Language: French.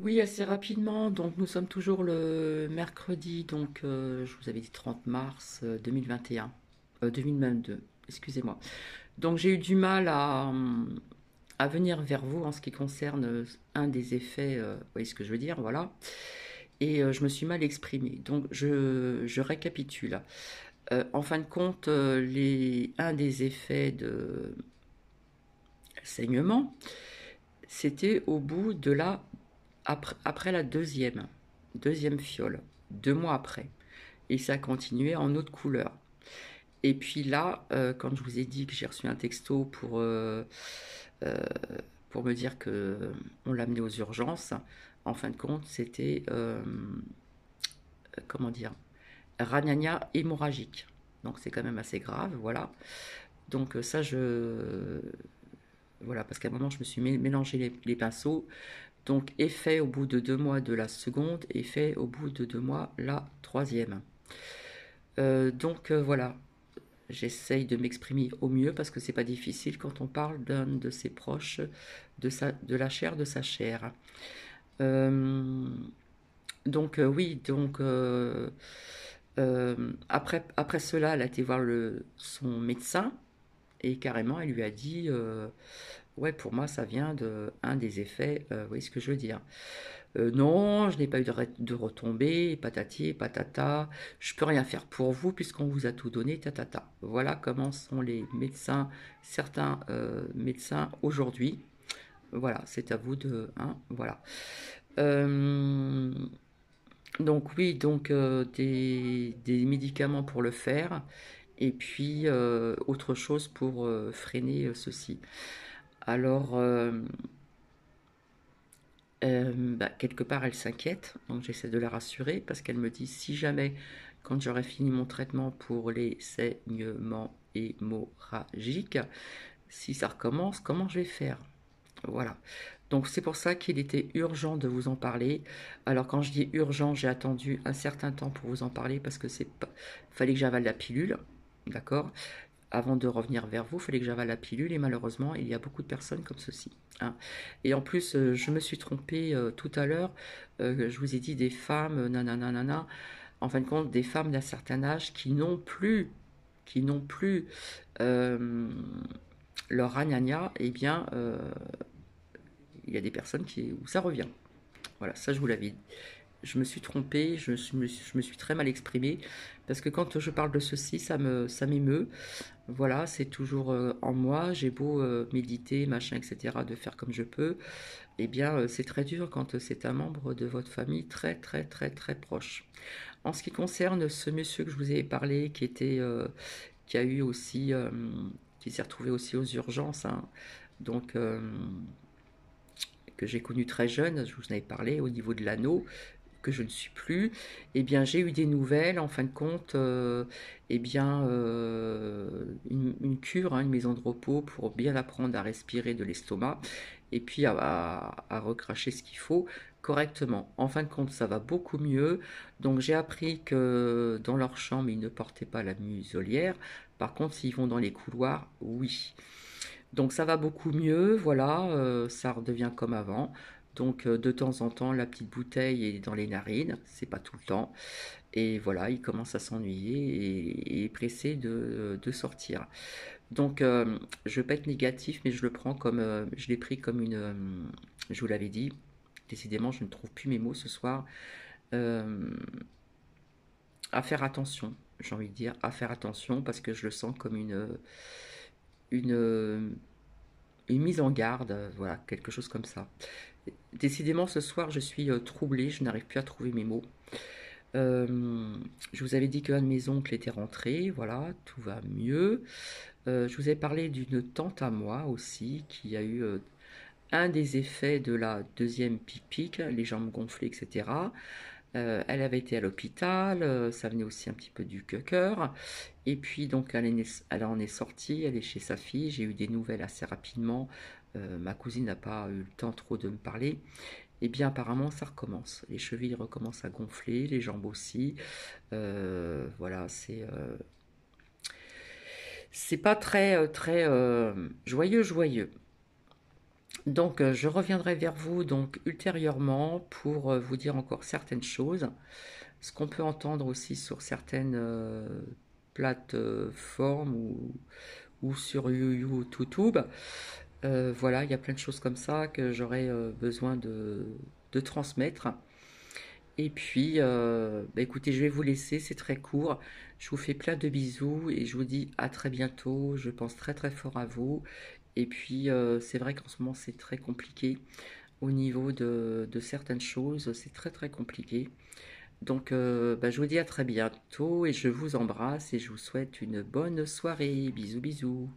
Oui, assez rapidement. Donc, nous sommes toujours le mercredi, donc je vous avais dit 30 mars 2021, 2022, excusez-moi. Donc, j'ai eu du mal à venir vers vous en ce qui concerne un des effets, vous voyez ce que je veux dire, voilà. Et je me suis mal exprimée. Donc, je récapitule. En fin de compte, un des effets de saignement, c'était au bout de après la deuxième fiole, 2 mois après. Et ça a continué en autre couleur. Et puis là, quand je vous ai dit que j'ai reçu un texto euh, pour me dire que on l'a amené aux urgences, en fin de compte, c'était, comment dire, ragnagna hémorragique. Donc c'est quand même assez grave, voilà. Donc ça, voilà, parce qu'à un moment, je me suis mélangé les pinceaux. Donc effet au bout de 2 mois de la seconde, effet au bout de 2 mois la troisième. Voilà, j'essaye de m'exprimer au mieux parce que c'est pas difficile quand on parle d'un de ses proches, de la chair de sa chair. Euh, oui, après cela, elle a été voir son médecin et carrément elle lui a dit ouais, pour moi ça vient de un des effets, vous voyez ce que je veux dire. Non, je n'ai pas eu de retombées, patati, patata, je peux rien faire pour vous puisqu'on vous a tout donné, tatata. Voilà comment sont les médecins, certains médecins aujourd'hui. Voilà, c'est à vous de, hein, voilà. Euh, donc oui, des médicaments pour le faire, et puis autre chose pour freiner ceci. Alors, quelque part, elle s'inquiète, donc j'essaie de la rassurer parce qu'elle me dit si jamais, quand j'aurai fini mon traitement pour les saignements hémorragiques, si ça recommence, comment je vais faire? Voilà. Donc c'est pour ça qu'il était urgent de vous en parler. Alors quand je dis urgent, j'ai attendu un certain temps pour vous en parler parce que c'est pas... fallait que j'avale la pilule, d'accord? Avant de revenir vers vous, il fallait que j'avale la pilule et malheureusement, il y a beaucoup de personnes comme ceci, hein. Et en plus, je me suis trompée tout à l'heure. Je vous ai dit des femmes, nanana, nanana. En fin de compte, des femmes d'un certain âge qui n'ont plus euh, leur ragnagna, eh bien, il y a des personnes où ça revient. Voilà, ça je vous l'avais dit. Je me suis trompée, je me suis très mal exprimée, parce que quand je parle de ceci, ça m'émeut. Voilà, c'est toujours en moi, j'ai beau méditer, machin, etc., de faire comme je peux, eh bien c'est très dur quand c'est un membre de votre famille très très très très proche. En ce qui concerne ce monsieur que je vous ai parlé, qui a eu aussi, qui s'est retrouvé aussi aux urgences, hein, donc que j'ai connu très jeune, je vous en avais parlé, au niveau de l'anneau, que je ne suis plus, eh bien j'ai eu des nouvelles, en fin de compte, eh bien une cure, hein, une maison de repos pour bien apprendre à respirer de l'estomac et puis à recracher ce qu'il faut correctement. En fin de compte, ça va beaucoup mieux. Donc j'ai appris que dans leur chambre, ils ne portaient pas la muselière. Par contre, s'ils vont dans les couloirs, oui. Donc ça va beaucoup mieux, voilà, ça redevient comme avant. Donc de temps en temps, la petite bouteille est dans les narines, c'est pas tout le temps. Et voilà, il commence à s'ennuyer et est pressé de sortir. Donc je vais pas être négatif, mais je l'ai pris comme je vous l'avais dit. Décidément, je ne trouve plus mes mots ce soir. Euh, à faire attention, j'ai envie de dire, à faire attention parce que je le sens comme une, une mise en garde, voilà, quelque chose comme ça. Décidément, ce soir, je suis troublée, je n'arrive plus à trouver mes mots. Je vous avais dit qu'un de mes oncles était rentré, voilà, tout va mieux. Je vous ai parlé d'une tante à moi aussi qui a eu un des effets de la deuxième pique, les jambes gonflées, etc. Elle avait été à l'hôpital, ça venait aussi un petit peu du cœur. Et puis donc elle en est sortie, elle est chez sa fille. J'ai eu des nouvelles assez rapidement. Ma cousine n'a pas eu le temps trop de me parler. Et bien apparemment ça recommence. Les chevilles recommencent à gonfler, les jambes aussi. Voilà, c'est pas très joyeux joyeux. Donc, je reviendrai vers vous donc ultérieurement pour vous dire encore certaines choses. Ce qu'on peut entendre aussi sur certaines plateformes ou sur YouTube. Voilà, il y a plein de choses comme ça que j'aurais besoin de transmettre. Et puis, bah, écoutez, je vais vous laisser, c'est très court. Je vous fais plein de bisous et je vous dis à très bientôt. Je pense très très fort à vous. Et puis, c'est vrai qu'en ce moment, c'est très compliqué au niveau de certaines choses. C'est très très compliqué. Donc, bah, je vous dis à très bientôt et je vous embrasse et je vous souhaite une bonne soirée. Bisous, bisous.